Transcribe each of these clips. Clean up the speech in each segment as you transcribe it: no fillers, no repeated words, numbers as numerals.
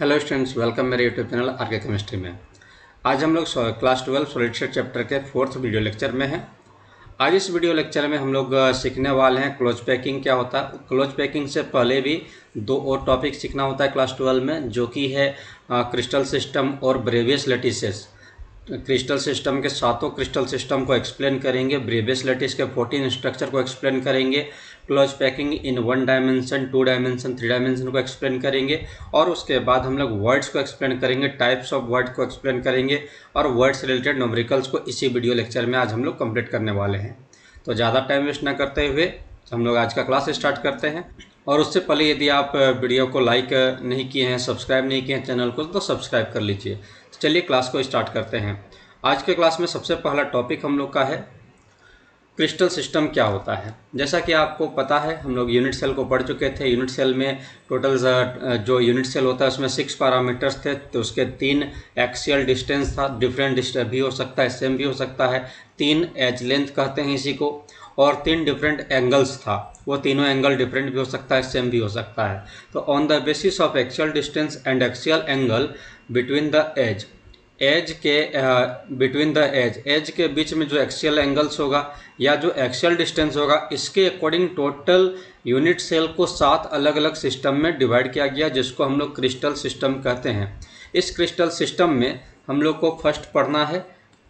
Hello students, welcome मेरे YouTube channel R K chemistry में। आज हम लोग क्लास 12 सॉलिड स्टेट चैप्टर के 4th वीडियो लेक्चर में हैं। आज इस वीडियो लेक्चर में हम लोग सीखने वाले हैं क्लोज पैकिंग क्या होता है। क्लोज पैकिंग से पहले भी दो और टॉपिक सीखना होता है क्लास 12 में, जो कि है क्रिस्टल सिस्टम और ब्रेवियस लैटिसेस। क्रिस्टल सिस्टम के सातों क्रिस्टल सिस्टम को एक्सप्लेन करेंगे, ब्रेवियस लैटिस के 14 स्ट्रक्चर को एक्सप्लेन करेंगे, close packing in 1 dimension, 2 dimension, 3 dimension को एक्सप्लेन करेंगे और उसके बाद हम लोग वर्ड्स को एक्सप्लेन करेंगे, टाइप्स ऑफ वर्ड को एक्सप्लेन करेंगे और वर्ड्स रिलेटेड न्यूमेरिकल्स को इसी वीडियो लेक्चर में आज हम लोग कंप्लीट करने वाले हैं। तो ज़्यादा टाइम वेस्ट ना करते हुए हम लोग आज का क्लास स्टार्ट करते हैं। और उससे पहले यदि आप वीडियो को लाइक नहीं किए हैं, सब्सक्राइब नहीं किए हैं चैनल को, तो सब्सक्राइब कर लीजिए। तो चलिए क्लास को स्टार्ट करते हैं। आज के क्लास में सबसे पहला टॉपिक हम लोग का है क्रिस्टल सिस्टम क्या होता है। जैसा कि आपको पता है, हम लोग यूनिट सेल को पढ़ चुके थे। यूनिट सेल में टोटल जो यूनिट सेल होता है उसमें 6 पैरामीटर्स थे। तो उसके 3 एक्सियल डिस्टेंस था, डिफरेंट डिस्टेंस भी हो सकता है, सेम भी हो सकता है, 3 एज लेंथ कहते हैं इसी को, और 3 डिफरेंट एंगल्स था। वो तीनों एंगल डिफरेंट भी हो सकता है, सेम भी हो सकता है। तो on the basis of axial distance and axial angle between the edge between the edge के बीच में जो एक्सियल एंगल्स होगा या जो एक्सियल डिस्टेंस होगा, इसके अकॉर्डिंग टोटल यूनिट सेल को 7 अलग अलग सिस्टम में डिवाइड किया गया, जिसको हम लोग क्रिस्टल सिस्टम कहते हैं। इस क्रिस्टल सिस्टम में हम लोग को फर्स्ट पढ़ना है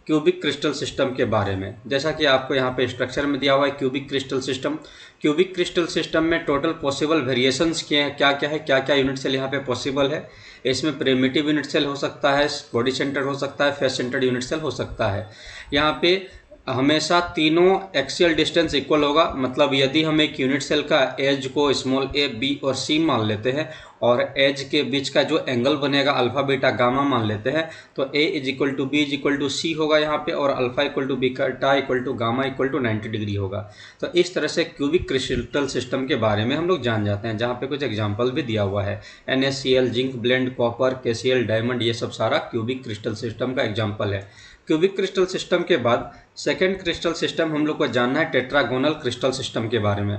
क्यूबिक क्रिस्टल सिस्टम के बारे में। जैसा कि आपको यहाँ पे स्ट्रक्चर में दिया हुआ है cubic crystal system. Cubic crystal system में टोटल पॉसिबल वेरिएशंस क्या क्या है, क्या क्या यूनिट सेल यहाँ पे पॉसिबल है। इसमें प्रिमिटिव यूनिट सेल हो सकता है, बॉडी सेंटर हो सकता है, फेस सेंटर्ड यूनिट सेल हो सकता है। यहाँ पे हमेशा तीनों एक्सियल डिस्टेंस इक्वल होगा। मतलब यदि हम एक यूनिट सेल का एज को स्मॉल ए, बी और सी मान लेते हैं और एज के बीच का जो एंगल बनेगा अल्फा बीटा गामा मान लेते हैं, तो a is equal to b is equal to c होगा यहाँ पे, और alpha equal to beta equal to gamma equal to 90 degree होगा। तो इस तरह से क्यूबिक क्रिस्टल सिस्टम के बारे में हम लोग जान जाते हैं, जहाँ पे कुछ एग्जाम्पल भी दिया हुआ है। NaCl, zinc blende, copper, KCl, diamond, ये सब सारा क्यूबिक क्रिस्टल सिस्टम का एग्जाम्पल है। क्यूबिक क्रिस्टल सिस्टम के बाद सेकेंड क्रिस्टल सिस्टम हम लोग को जानना है टेट्रागोनल क्रिस्टल सिस्टम के बारे में।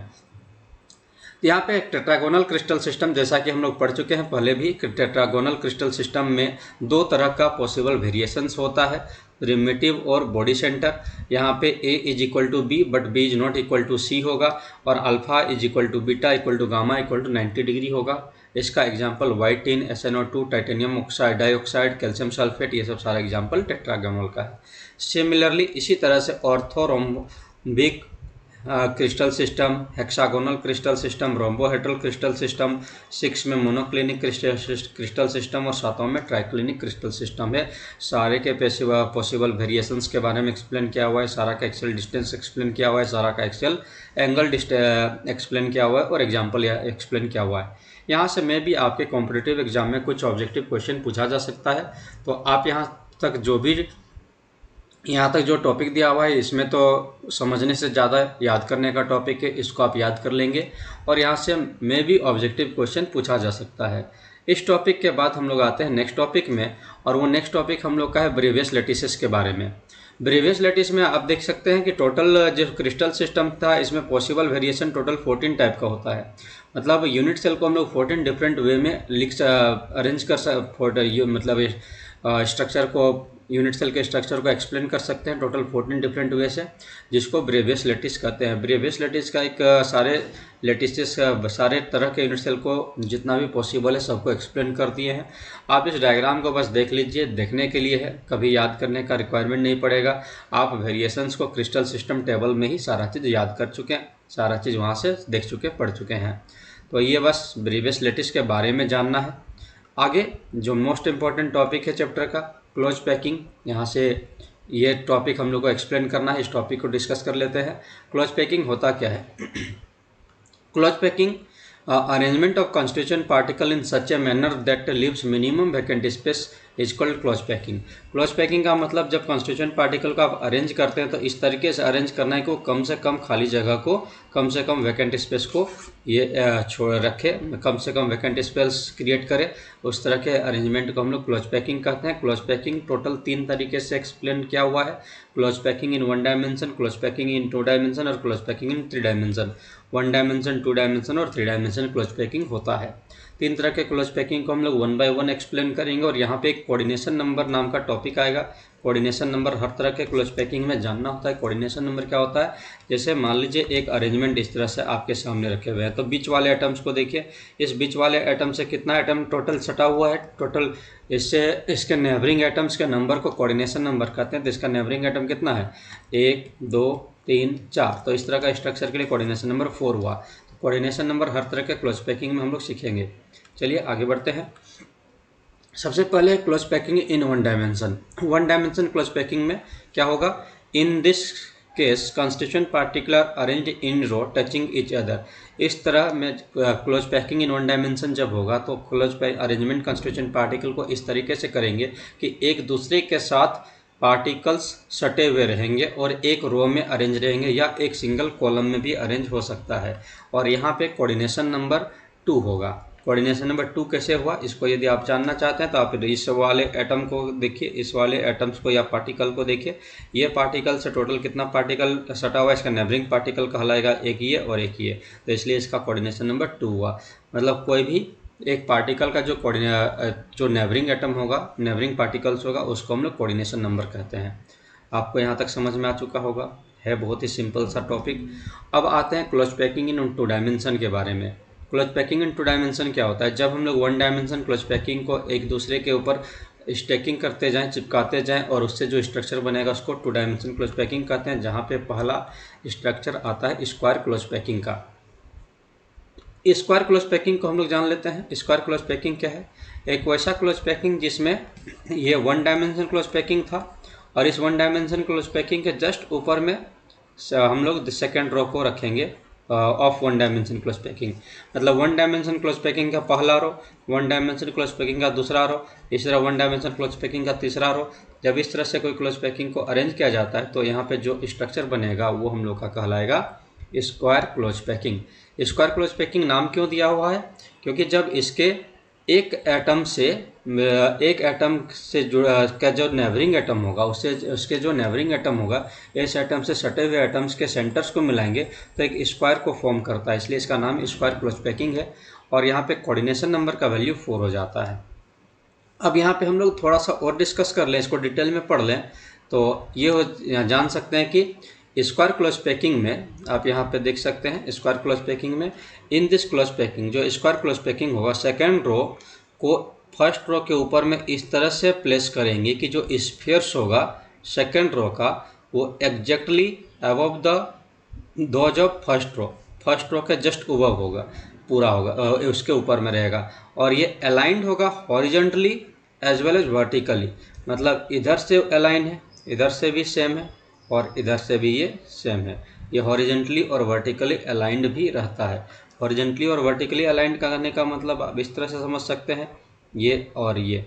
यहाँ पे टेट्रागोनल क्रिस्टल सिस्टम, जैसा कि हम लोग पढ़ चुके हैं पहले भी, टेट्रागोनल क्रिस्टल सिस्टम में 2 तरह का पॉसिबल वेरिएशंस होता है, प्रिमिटिव और बॉडी सेंटर। यहाँ पे A is equal to b but B is not equal to c होगा, और alpha is equal to beta equal to gamma equal to 90 degree होगा। इसका example white tin, SnO2, titanium oxide, dioxide, calcium sulphate, ये सब सारा example tetragonal का है। Similarly इसी तरह से orthorhombic crystal system, hexagonal crystal system, rhombohedral crystal system, 6 में मोनोक्लिनिक क्रिस्टल सिस्टम और 7 में ट्राइक्लिनिक क्रिस्टल सिस्टम है। सारे के पॉसिबल वेरिएशंस के बारे में एक्सप्लेन किया हुआ है, सारा का एक्सियल डिस्टेंस एक्सप्लेन किया हुआ है, सारा का एक्सियल एंगल एक्सप्लेन किया हुआ है और एग्जाम्पल एक्सप्लेन किया हुआ है। यहाँ से मैं भी आपके कॉम्पिटिटिव एग्जाम में कुछ ऑब्जेक्टिव क्वेश्चन पूछा जा सकता है। तो आप यहाँ तक जो टॉपिक दिया हुआ है, इसमें तो समझने से ज़्यादा याद करने का टॉपिक है, इसको आप याद कर लेंगे और यहाँ से मैं भी ऑब्जेक्टिव क्वेश्चन पूछा जा सकता है। इस टॉपिक के बाद हम लोग आते हैं नेक्स्ट टॉपिक में, और वो नेक्स्ट टॉपिक हम लोग का है ब्रेवियस लैटिसेस के बारे में। ब्रेवियस लैटिस में आप देख सकते हैं कि टोटल जो क्रिस्टल सिस्टम था, इसमें पॉसिबल वेरिएशन टोटल 14 टाइप का होता है। मतलब यूनिट सेल को हम लोग 14 डिफरेंट वे में अरेंज कर मतलब स्ट्रक्चर को, यूनिट सेल के स्ट्रक्चर को एक्सप्लेन कर सकते हैं टोटल 14 डिफरेंट वे से, जिसको ब्रेवियस लैटिस कहते हैं। ब्रेवियस लैटिस का एक सारे तरह के यूनिट सेल को जितना भी पॉसिबल है सबको एक्सप्लेन कर दिए हैं। आप इस डायग्राम को बस देख लीजिए, देखने के लिए है, कभी याद करने का रिक्वायरमेंट नहीं पड़ेगा। आप वेरिएशंस को क्रिस्टल सिस्टम टेबल में ही सारा चीज़ याद कर चुके हैं, सारा चीज़ वहाँ से देख चुके, पढ़ चुके हैं। तो ये बस ब्रेवियस लैटिस के बारे में जानना है। आगे जो मोस्ट इम्पॉर्टेंट टॉपिक है चैप्टर का, क्लोज पैकिंग, यहाँ से ये टॉपिक हम लोग को एक्सप्लेन करना है। इस टॉपिक को डिस्कस कर लेते हैं। क्लोज पैकिंग होता क्या है? Close packing arrangement of constituent particle in such a manner that leaves minimum vacant space is called close packing. Close packing का मतलब जब कॉन्स्टिट्यूएंट पार्टिकल को आप अरेंज करते हैं तो इस तरीके से अरेंज करना है कि कम से कम खाली जगह को, कम से कम वैकेंट स्पेस को ये छोड़ रखे, कम से कम वैकेंट स्पेस क्रिएट करे। उस तरह के अरेंजमेंट को हम लोग क्लोज पैकिंग कहते हैं। क्लोज पैकिंग टोटल 3 तरीके से एक्सप्लेन किया हुआ है। Close packing in 1 dimension, close packing in 2 dimension और close packing in 3 dimension. 1 dimension, 2 dimension और 3 डायमेंशन क्लोज पैकिंग होता है। तीन तरह के क्लोज पैकिंग को हम लोग वन बाय वन एक्सप्लेन करेंगे और यहाँ पे एक कोऑर्डिनेशन नंबर नाम का टॉपिक आएगा। कोऑर्डिनेशन नंबर हर तरह के क्लोज पैकिंग में जानना होता है। कोऑर्डिनेशन नंबर क्या होता है, जैसे मान लीजिए एक अरेंजमेंट इस तरह से आपके सामने रखे हुए हैं, तो बीच वाले एटम्स को देखिए, इस बीच वाले एटम से कितना एटम टोटल सटा हुआ है, टोटल इससे इसके नेबरिंग एटम्स के नंबर को कोऑर्डिनेशन नंबर कहते हैं। तो इसका नेबरिंग एटम कितना है, 1 2 3 4, तो इस तरह का स्ट्रक्चर के लिए कोऑर्डिनेशन नंबर 4 हुआ। तो कोऑर्डिनेशन नंबर हर तरह के क्लोज पैकिंग में हम लोग सीखेंगे। चलिए आगे बढ़ते हैं। सबसे पहले close packing in one dimension. One dimension close packing में क्या होगा, in this case constituent particular arranged in row touching each other. इस तरह में close packing in one dimension जब होगा तो क्लोज अरेंजमेंट कंस्टिट्यूएंट पार्टिकल को इस तरीके से करेंगे कि एक दूसरे के साथ पार्टिकल्स सटे हुए रहेंगे और एक रो में अरेंज रहेंगे या एक सिंगल कॉलम में भी अरेंज हो सकता है। और यहाँ पे कोऑर्डिनेशन नंबर 2 होगा। कोऑर्डिनेशन नंबर 2 कैसे हुआ, इसको यदि आप जानना चाहते हैं तो आप इस वाले एटम को देखिए, इस वाले एटम्स को या पार्टिकल को देखिए। ये पार्टिकल से टोटल कितना पार्टिकल सटा हुआ है, इसका नेबरिंग पार्टिकल कहलाएगा, एक ये और एक ये, तो इसलिए इसका कोऑर्डिनेशन नंबर 2 हुआ। मतलब कोई भी एक पार्टिकल का जो नेबरिंग एटम होगा, नेबरिंग पार्टिकल्स होगा, उसको हम लोग कोऑर्डिनेशन नंबर कहते हैं। आपको यहाँ तक समझ में आ चुका होगा, है बहुत ही सिंपल सा टॉपिक। अब आते हैं क्लोज पैकिंग इन 2 डायमेंशन के बारे में। क्लोज पैकिंग इन 2 डायमेंशन क्या होता है, जब हम लोग 1 डायमेंशन क्लोज पैकिंग को एक दूसरे के ऊपर स्टैकिंग करते जाएं, चिपकाते जाएं और उससे जो स्ट्रक्चर बनेगा उसको 2 डायमेंशन क्लोज पैकिंग कहते हैं। जहाँ पे पहला स्ट्रक्चर आता है स्क्वायर क्लोज पैकिंग का। स्क्वायर क्लोज पैकिंग को हम लोग जान लेते हैं। स्क्वायर क्लोज पैकिंग क्या है, एक वैसा क्लोज पैकिंग जिसमें ये 1 डायमेंशन क्लोज पैकिंग था और इस 1 डायमेंशन क्लोज पैकिंग के जस्ट ऊपर में हम लोग सेकेंड रो को रखेंगे ऑफ 1 डायमेंशन क्लोज पैकिंग। मतलब 1 डायमेंशन क्लोज पैकिंग का पहला रो, 1 डायमेंशन क्लोज पैकिंग का दूसरा रो, इस तरह 1 डायमेंशन क्लोज पैकिंग का तीसरा रो। जब इस तरह से कोई क्लोज पैकिंग को अरेंज किया जाता है तो यहाँ पे जो स्ट्रक्चर बनेगा वो हम लोग का कहलाएगा square close packing. Square close packing नाम क्यों दिया हुआ है, क्योंकि जब इसके एक एटम से जुड़ा का जो नेबरिंग एटम होगा उससे उसके जो नेबरिंग एटम होगा इस एटम से सटे हुए एटम्स के सेंटर्स को मिलाएंगे तो एक स्क्वायर को फॉर्म करता है, इसलिए इसका नाम स्क्वायर क्लोज पैकिंग है। और यहाँ पे कोऑर्डिनेशन नंबर का वैल्यू 4 हो जाता है। अब यहाँ पे हम लोग थोड़ा सा और डिस्कस कर लें, इसको डिटेल में पढ़ लें तो ये जान सकते हैं कि स्क्वायर क्लोज पैकिंग में आप यहाँ पे देख सकते हैं, स्क्वायर क्लोज पैकिंग में इन दिस क्लोज पैकिंग, जो स्क्वायर क्लोज पैकिंग होगा सेकेंड रो को फर्स्ट रो के ऊपर में इस तरह से प्लेस करेंगे कि जो स्फीयर्स होगा सेकेंड रो का वो exactly above the those of first row के जस्ट अबव होगा, पूरा होगा, उसके ऊपर में रहेगा। और ये अलाइंड होगा horizontally as well as vertically, मतलब इधर से अलाइन है, इधर से भी सेम है और इधर से भी ये सेम है। ये हॉरिजॉन्टली और वर्टिकली अलाइंड भी रहता है। हॉरिजॉन्टली और वर्टिकली अलाइंड करने का मतलब आप इस तरह से समझ सकते हैं, ये और ये।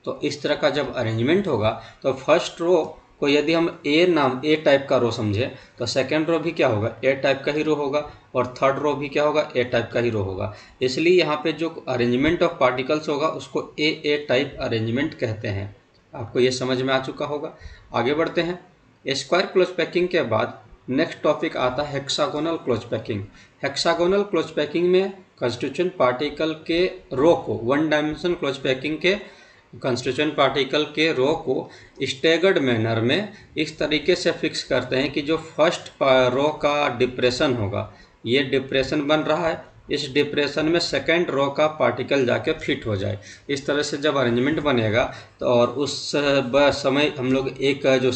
तो इस तरह का जब अरेंजमेंट होगा तो फर्स्ट रो को यदि हम ए टाइप का रो समझे तो सेकेंड रो भी क्या होगा, ए टाइप का ही रो होगा और थर्ड रो भी क्या होगा, ए टाइप का ही रो होगा। इसलिए यहाँ पे जो अरेंजमेंट ऑफ पार्टिकल्स होगा उसको ए टाइप अरेंजमेंट कहते हैं। आपको ये समझ में आ चुका होगा। आगे बढ़ते हैं। स्क्वायर क्लोज पैकिंग के बाद नेक्स्ट टॉपिक आता है hexagonal close packing. Hexagonal close packing में कंस्टिट्यूएंट पार्टिकल के रो को 1 डायमेंशन क्लोज पैकिंग के कंस्टिट्यूएंट पार्टिकल के रो को स्टेगर्ड मैनर में इस तरीके से फिक्स करते हैं कि जो फर्स्ट रो का डिप्रेशन होगा, ये डिप्रेशन बन रहा है, इस डिप्रेशन में सेकेंड रो का पार्टिकल जाके फिट हो जाए। इस तरह से जब अरेंजमेंट बनेगा तो और उस समय हम लोग एक जो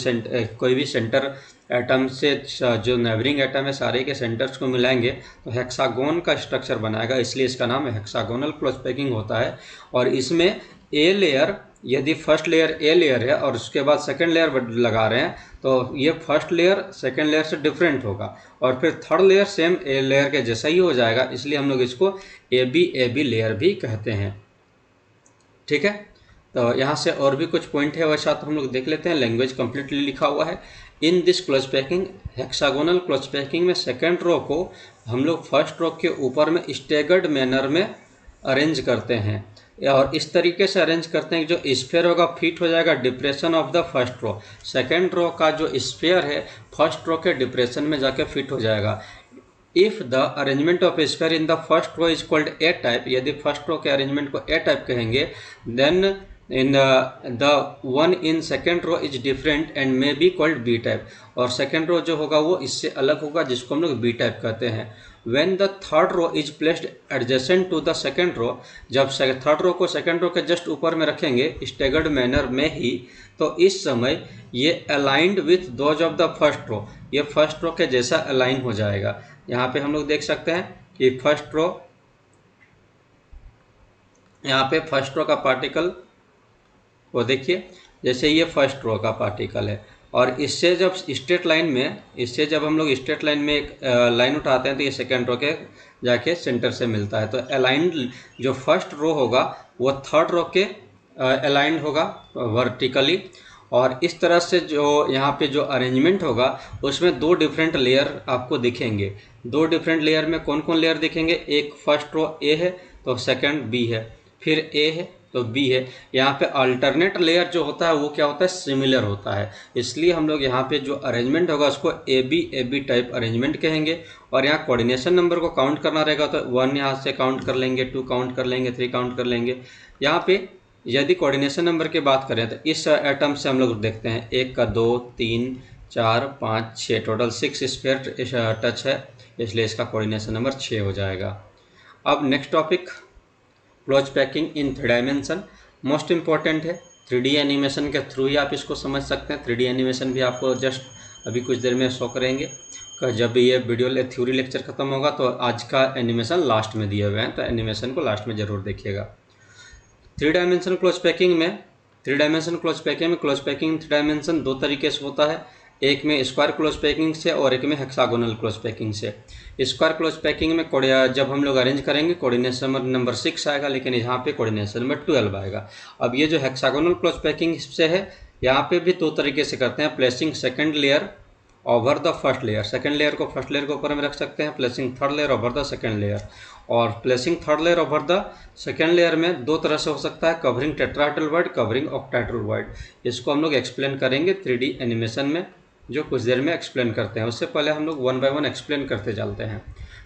कोई भी सेंटर एटम से जो नेबरिंग एटम है सारे के सेंटर्स को मिलाएंगे तो हेक्सागोन का स्ट्रक्चर बनाएगा, इसलिए इसका नाम हेक्सागोनल क्लोज पैकिंग होता है। और इसमें ए लेयर, यदि फर्स्ट लेयर ए लेयर है और उसके बाद सेकंड लेयर लगा रहे हैं तो ये फर्स्ट लेयर सेकंड लेयर से डिफरेंट होगा और फिर third layer same a layer के जैसा ही हो जाएगा, इसलिए हम लोग इसको ए बी लेयर भी कहते हैं। ठीक है, तो यहाँ से और भी कुछ पॉइंट है वैसा तो हम लोग देख लेते हैं। लैंग्वेज कंप्लीटली लिखा हुआ है। In this close packing, hexagonal close packing में सेकेंड रो को हम लोग फर्स्ट रो के ऊपर में स्टेगर्ड मैनर में अरेंज करते हैं और इस तरीके से अरेंज करते हैं कि जो स्फीयर होगा फिट हो जाएगा depression of the first row. Second row का जो स्फीयर है फर्स्ट रो के डिप्रेशन में जाके फिट हो जाएगा। If the arrangement of square in the first row is called A type, यदि फर्स्ट रो के अरेंजमेंट को ए टाइप कहेंगे, then in the one in second row is different and may be called B type, और second row जो होगा वो इससे अलग होगा जिसको हम लोग बी टाइप कहते हैं। When the third row is placed adjacent to the second row, जब थर्ड रो को सेकेंड रो के जस्ट ऊपर में रखेंगे स्टेगर्ड मैनर में ही, तो इस समय ये aligned with those of the first row, ये फर्स्ट रो के जैसा अलाइन हो जाएगा। यहाँ पे हम लोग देख सकते हैं कि फर्स्ट रो, यहाँ पे फर्स्ट रो का पार्टिकल वो देखिए, जैसे ये फर्स्ट रो का पार्टिकल है, और इससे जब स्ट्रेट लाइन में, इससे जब हम लोग स्ट्रेट लाइन में एक लाइन उठाते हैं तो ये सेकेंड रो के जाके सेंटर से मिलता है। तो अलाइंड जो फर्स्ट रो होगा वो थर्ड रो के अलाइंड होगा वर्टिकली, और इस तरह से जो यहाँ पे जो अरेंजमेंट होगा उसमें दो डिफरेंट लेयर आपको दिखेंगे। दो डिफरेंट लेयर में कौन कौन लेयर दिखेंगे, एक फर्स्ट रो ए है तो सेकंड बी है, फिर ए है तो बी है। यहाँ पे अल्टरनेट लेयर जो होता है वो क्या होता है, सिमिलर होता है, इसलिए हम लोग यहाँ पे जो अरेंजमेंट होगा उसको ए बी टाइप अरेंजमेंट कहेंगे। और यहाँ कोऑर्डिनेशन नंबर को काउंट करना रहेगा तो 1 यहाँ से काउंट कर लेंगे, 2 काउंट कर लेंगे, 3 काउंट कर लेंगे। यहाँ पे यदि कोऑर्डिनेशन नंबर की बात करें तो इस एटम से हम लोग देखते हैं 1 का 2 3 4 5 6, टोटल 6 स्फीयर टच है, इसलिए इसका कोऑर्डिनेशन नंबर 6 हो जाएगा। अब next topic, close packing in 3 dimension, most important है। 3D एनिमेशन के थ्रू ही आप इसको समझ सकते हैं। 3D एनिमेशन भी आपको जस्ट अभी कुछ देर में शो करेंगे। जब ये वीडियो थ्योरी लेक्चर खत्म होगा तो आज का एनिमेशन लास्ट में दिए हुए हैं, तो एनिमेशन को लास्ट में ज़रूर देखिएगा। 3 डायमेंशन क्लोज पैकिंग में, 3 डायमेंशन क्लोज पैकिंग में, क्लोज पैकिंग 3 डायमेंशन दो तरीके से होता है, एक में स्क्वायर क्लोज पैकिंग से और एक में हेक्सागोनल क्लोज पैकिंग से। स्क्वायर क्लोज पैकिंग में जब हम लोग अरेंज करेंगे कोऑर्डिनेशन नंबर 6 आएगा, लेकिन यहाँ पे कोऑर्डिनेशन नंबर 12 आएगा। अब ये जो हेक्सागोनल क्लोज पैकिंग से है, यहाँ पे भी दो तरीके से करते हैं, placing second layer over the first layer, second layer को फर्स्ट लेयर के ऊपर में रख सकते हैं, placing third layer over the second layer. और placing third layer over the second layer में दो तरह से हो सकता है, covering tetrahedral void, covering octahedral void. इसको हम लोग एक्सप्लेन करेंगे 3D एनिमेशन में, जो कुछ देर में एक्सप्लेन करते हैं। उससे पहले हम लोग 1 बाय 1 एक्सप्लेन करते चलते हैं।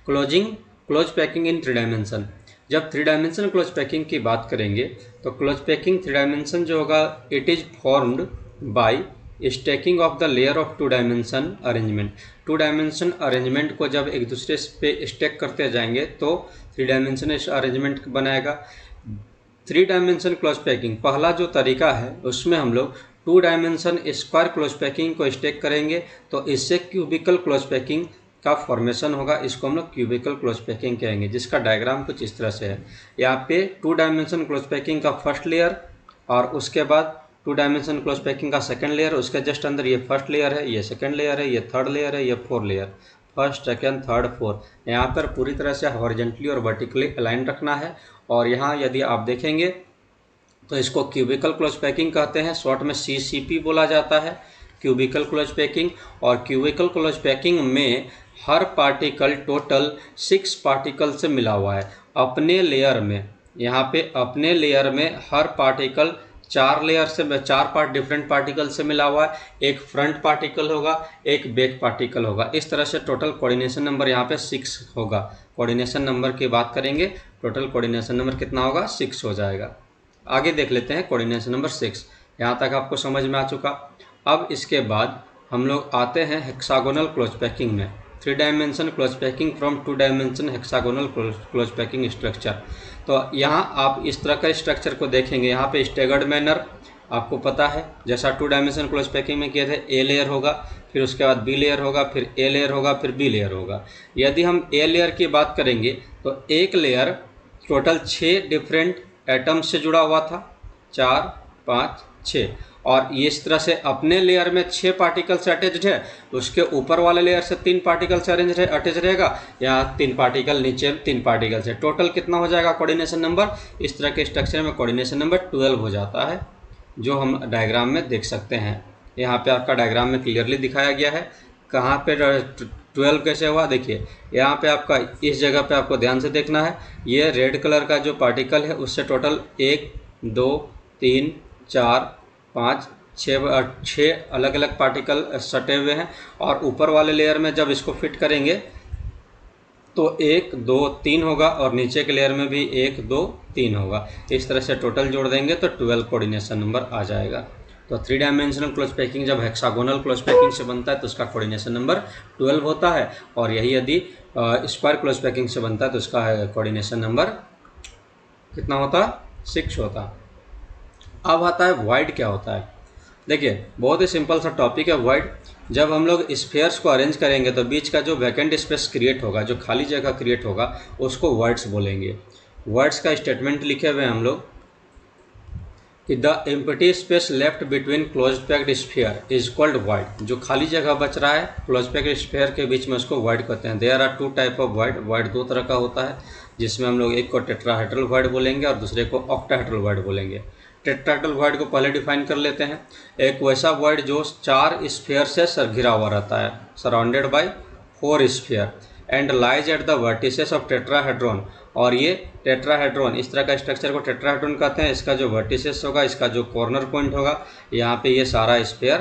क्लोज पैकिंग इन 3 डायमेंशन, जब 3 डायमेंशन क्लोज पैकिंग की बात करेंगे तो क्लोज पैकिंग 3 डायमेंशन जो होगा, it is formed by stacking of the layer of 2 dimension arrangement. 2 dimension arrangement को जब एक दूसरे पे स्टैक करते जाएंगे तो 3 डायमेंशन अरेंजमेंट बनाएगा। 3 डायमेंशन क्लोज पैकिंग पहला जो तरीका है उसमें हम लोग 2 डायमेंशन स्क्वायर क्लोज पैकिंग को स्टैक करेंगे, तो इससे क्यूबिकल क्लोज पैकिंग का फॉर्मेशन होगा, इसको हम लोग क्यूबिकल क्लोज पैकिंग कहेंगे, जिसका डायग्राम कुछ इस तरह से है। यहाँ पे 2 डायमेंशन क्लोज पैकिंग का फर्स्ट लेयर और उसके बाद 2 डायमेंशन क्लोज पैकिंग का सेकंड लेयर, उसके जस्ट अंदर ये फर्स्ट लेयर है, ये सेकंड लेयर है, ये थर्ड लेयर है, ये 4 लेयर, फर्स्ट सेकंड थर्ड 4। यहाँ पर पूरी तरह से हॉरिजेंटली और वर्टिकली अलाइन रखना है। और यहाँ यदि आप देखेंगे तो इसको क्यूबिकल क्लोज पैकिंग कहते हैं, शॉर्ट में CCP बोला जाता है, क्यूबिकल क्लोज पैकिंग। और क्यूबिकल क्लोज पैकिंग में हर पार्टिकल टोटल 6 पार्टिकल से मिला हुआ है अपने लेयर में। यहाँ पे अपने लेयर में हर पार्टिकल 4 लेयर से 4 डिफरेंट पार्टिकल से मिला हुआ है, एक फ्रंट पार्टिकल होगा, एक बैक पार्टिकल होगा। इस तरह से टोटल कोऑर्डिनेशन नंबर यहाँ पे 6 होगा। कोऑर्डिनेशन नंबर की बात करेंगे, टोटल कोऑर्डिनेशन नंबर कितना होगा, 6 हो जाएगा। आगे देख लेते हैं कोऑर्डिनेशन नंबर 6, यहाँ तक आपको समझ में आ चुका। अब इसके बाद हम लोग आते हैं हेक्सागोनल क्लोज पैकिंग में, 3 dimension close packing from 2 dimension hexagonal close packing structure. तो यहाँ आप इस तरह का स्ट्रक्चर को देखेंगे, यहाँ पे स्टेगर्ड मैनर आपको पता है, जैसा 2 डायमेंशन क्लोज पैकिंग में किए थे, ए लेयर होगा, फिर उसके बाद बी लेयर होगा, फिर ए लेयर होगा, फिर बी लेयर होगा। यदि हम ए लेयर की बात करेंगे तो एक लेयर टोटल 6 डिफरेंट एटम से जुड़ा हुआ था, 4 5 6, और इस तरह से अपने लेयर में 6 पार्टिकल से अटैच्ड है, उसके ऊपर वाले लेयर से 3 पार्टिकल से अटैच रहेगा, यहाँ 3 पार्टिकल नीचे 3 पार्टिकल से, टोटल कितना हो जाएगा कोऑर्डिनेशन नंबर। इस तरह के स्ट्रक्चर में कोऑर्डिनेशन नंबर 12 हो जाता है, जो हम डायग्राम में देख सकते हैं। यहाँ पे आपका डायग्राम में क्लियरली दिखाया गया है कहाँ पे 12 कैसे हुआ। देखिए यहाँ पे आपका इस जगह पे आपको ध्यान से देखना है, ये रेड कलर का जो पार्टिकल है उससे टोटल 1 2 3 4 5 6 अलग अलग पार्टिकल सटे हुए हैं। और ऊपर वाले लेयर में जब इसको फिट करेंगे तो 1 2 3 होगा और नीचे के लेयर में भी 1 2 3 होगा। इस तरह से टोटल जोड़ देंगे तो 12 कोऑर्डिनेशन नंबर आ जाएगा। तो 3 डायमेंशनल क्लोज पैकिंग जब हेक्सागोनल क्लोज पैकिंग से बनता है तो उसका कोऑर्डिनेशन नंबर 12 होता है, और यही यदि स्क्वायर क्लोज पैकिंग से बनता है तो उसका कोऑर्डिनेशन नंबर कितना होता है? 6 होता है। अब आता है वॉइड क्या होता है। देखिए बहुत ही सिंपल सा टॉपिक है वॉइड। जब हम लोग स्फीयर्स को अरेंज करेंगे तो बीच का जो वैकेंट स्पेस क्रिएट होगा, जो खाली जगह क्रिएट होगा, उसको वॉइड्स बोलेंगे। वॉइड्स का स्टेटमेंट लिखे हुए हैं हम लोग कि the empty space left between close packed sphere is called void. जो खाली जगह बच रहा है क्लोज पैक्ड स्फीयर के बीच में उसको वॉइड कहते हैं। There are 2 type of void. Void 2 तरह का होता है, जिसमें हम लोग एक को टेट्राहेड्रल वॉइड बोलेंगे और दूसरे को ऑक्टाहेड्रल वॉइड बोलेंगे। टेट्राहेड्रल वॉइड को पहले डिफाइन कर लेते हैं। एक वैसा वॉइड जो 4 स्फीयर से घिरा हुआ रहता है, surrounded by 4 sphere and lies at the vertices of tetrahedron. और ये टेट्राहेड्रॉन, इस तरह का स्ट्रक्चर को टेट्राहेड्रॉन कहते हैं। इसका जो वर्टिसेस होगा, इसका जो कॉर्नर पॉइंट होगा, यहाँ पे ये सारा स्फीयर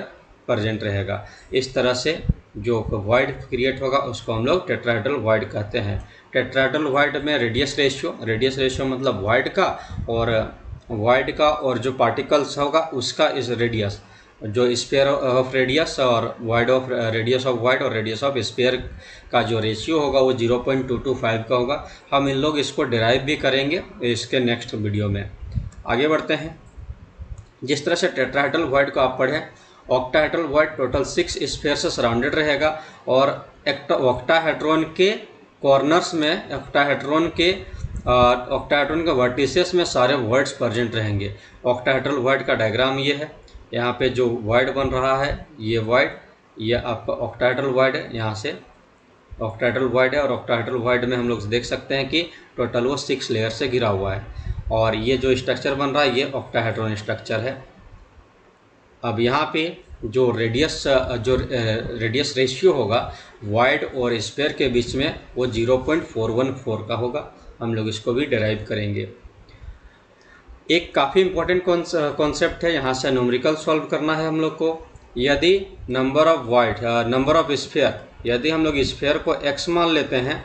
प्रेजेंट रहेगा। इस तरह से जो वॉइड क्रिएट होगा उसको हम लोग टेट्राहेड्रल वॉइड कहते हैं। टेट्राहेड्रल वॉइड में रेडियस रेशियो मतलब वॉइड का और जो पार्टिकल्स होगा उसका इस रेडियस, जो स्फीयर ऑफ रेडियस और void of radius of void और रेडियस ऑफ स्फीयर का जो रेशियो होगा वो 0.225 का होगा। हम इन लोग इसको डिराइव भी करेंगे इसके नेक्स्ट वीडियो में। आगे बढ़ते हैं। जिस तरह से टेट्राहेड्रल वॉइड को आप पढ़ें, ऑक्टाहेड्रल वॉइड टोटल 6 स्फीयर से सराउंडेड रहेगा और ऑक्टाहेड्रॉन के कॉर्नर्स में, ऑक्टाहेड्रॉन के वर्टिसेस में सारे वॉइड्स प्रेजेंट रहेंगे। ऑक्टाहेड्रल वॉइड का डायग्राम ये है। यहाँ पे जो वॉइड बन रहा है ये वॉइड, ये आपका ऑक्टाहेड्रल वॉइड है। यहाँ से ऑक्टाहेड्रल वॉइड है और ऑक्टाहेड्रल वॉइड में हम लोग देख सकते हैं कि टोटल वो 6 लेयर से घिरा हुआ है। और ये जो स्ट्रक्चर बन रहा है ये ऑक्टाहेड्रॉन स्ट्रक्चर है। अब यहाँ पे जो रेडियस रेशियो होगा वॉइड और स्फीयर के बीच में वो 0.414 का होगा। हम लोग इसको भी डिराइव करेंगे। एक काफ़ी इम्पोर्टेंट कॉन्सेप्ट है, यहाँ से न्यूमेरिकल सॉल्व करना है हम लोग को। यदि नंबर ऑफ स्फीयर, यदि हम लोग स्फीयर को x मान लेते हैं,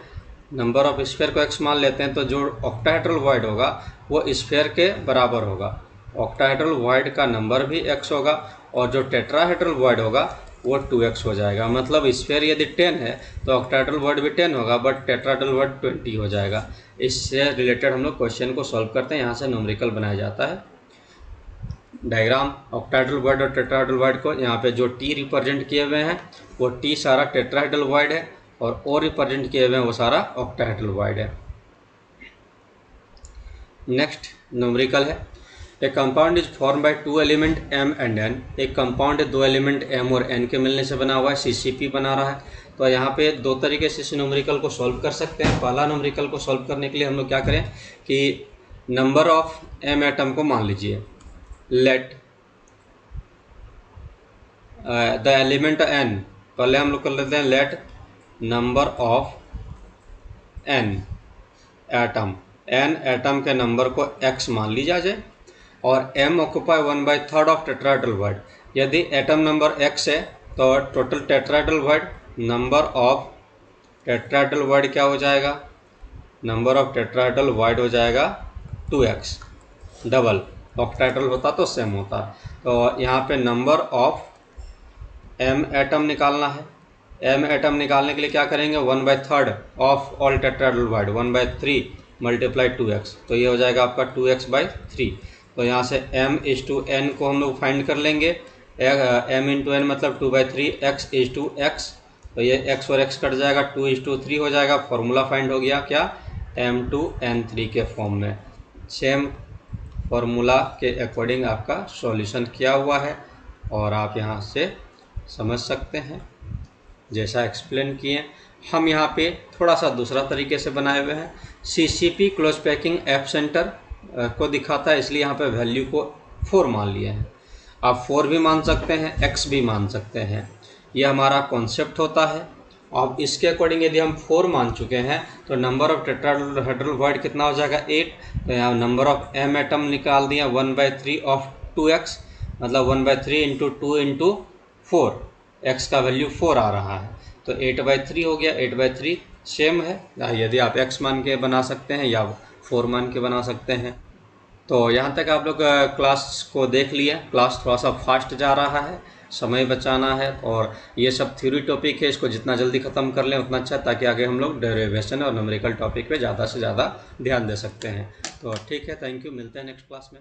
नंबर ऑफ स्फीयर को x मान लेते हैं, तो जो ऑक्टाहेड्रल वॉइड होगा वो स्फीयर के बराबर होगा। ऑक्टाहेड्रल वॉइड का नंबर भी x होगा और जो टेट्राहेड्रल वॉइड होगा वो 2x हो जाएगा। मतलब स्फीयर यदि 10 है तो ऑक्टाहेड्रल वॉइड भी 10 होगा, बट टेट्राहेड्रल वॉइड 20 हो जाएगा। इससे रिलेटेड हम लोग क्वेश्चन को सॉल्व करते हैं। यहाँ से न्यूमेरिकल बनाया जाता है। डायग्राम ऑक्टाहेड्रल वॉइड और टेट्राहेड्रल वॉइड को यहाँ पे जो T रिप्रेजेंट किए हुए हैं वो T सारा टेट्राहेड्रल वॉइड है और O रिप्रेजेंट किए हुए हैं वो सारा ऑक्टाहेड्रल वॉइड है। नेक्स्ट न्यूमेरिकल है। ए compound is form by 2 element M and N। एक कंपाउंड 2 एलिमेंट M और N के मिलने से बना हुआ है, CCP बना रहा है। तो यहाँ पे 2 तरीके से इस न्यूमेरिकल को सॉल्व कर सकते हैं। पहला न्यूमेरिकल को सॉल्व करने के लिए हम लोग क्या करें कि नंबर ऑफ M एटम को मान लीजिए, लेट द एलिमेंट N, पहले हम लोग कर लेते हैं let number of N atom के नंबर को x मान लिया जाए और M occupy 1/3 of tetrahedral void. यदि एटम नंबर x है तो total tetrahedral void, number of tetrahedral void क्या हो जाएगा, नंबर ऑफ टेट्राहेड्रल वॉइड हो जाएगा 2x। डबल ऑक्टाहेड्रल होता तो सेम होता। तो यहाँ पे नंबर ऑफ M एटम निकालना है। M एटम निकालने के लिए क्या करेंगे, 1/3 of all tetrahedral void, 1/3 multiply 2x, तो ये हो जाएगा आपका 2x/3। तो यहाँ से M/n को हम लोग फाइंड कर लेंगे। M/n मतलब 2/3, x/x, तो ये x और x कट जाएगा, 2/3 हो जाएगा। फॉर्मूला फाइंड हो गया क्या, M2n3 के फॉर्म में। सेम फॉर्मूला के अकॉर्डिंग आपका सॉल्यूशन किया हुआ है और आप यहाँ से समझ सकते हैं जैसा एक्सप्लेन किए। हम यहाँ पे थोड़ा सा दूसरा तरीके से बनाए हुए हैं। CCP close packing F centre को दिखाता है, इसलिए यहाँ पे वैल्यू को 4 मान लिए हैं। आप 4 भी मान सकते हैं, x भी मान सकते हैं, ये हमारा कॉन्सेप्ट होता है। अब इसके अकॉर्डिंग यदि हम 4 मान चुके हैं तो नंबर ऑफ टेट्राहेड्रल वॉइड कितना हो जाएगा, 8। तो यहाँ नंबर ऑफ M एटम निकाल दिया, 1/3 ऑफ 2x, मतलब 1/3 इंटू 2 इंटू 4, x का वैल्यू 4 आ रहा है, तो 8/3 हो गया। 8/3 सेम है, यदि आप x मान के बना सकते हैं या 4 मान के बना सकते हैं। तो यहाँ तक आप लोग क्लास को देख लिया। क्लास थोड़ा सा फास्ट जा रहा है, समय बचाना है, और ये सब थ्योरी टॉपिक है, इसको जितना जल्दी ख़त्म कर लें उतना अच्छा, ताकि आगे हम लोग डेरिवेशन और न्यूमेरिकल टॉपिक पे ज़्यादा से ज़्यादा ध्यान दे सकते हैं। तो ठीक है, थैंक यू, मिलते हैं नेक्स्ट क्लास में।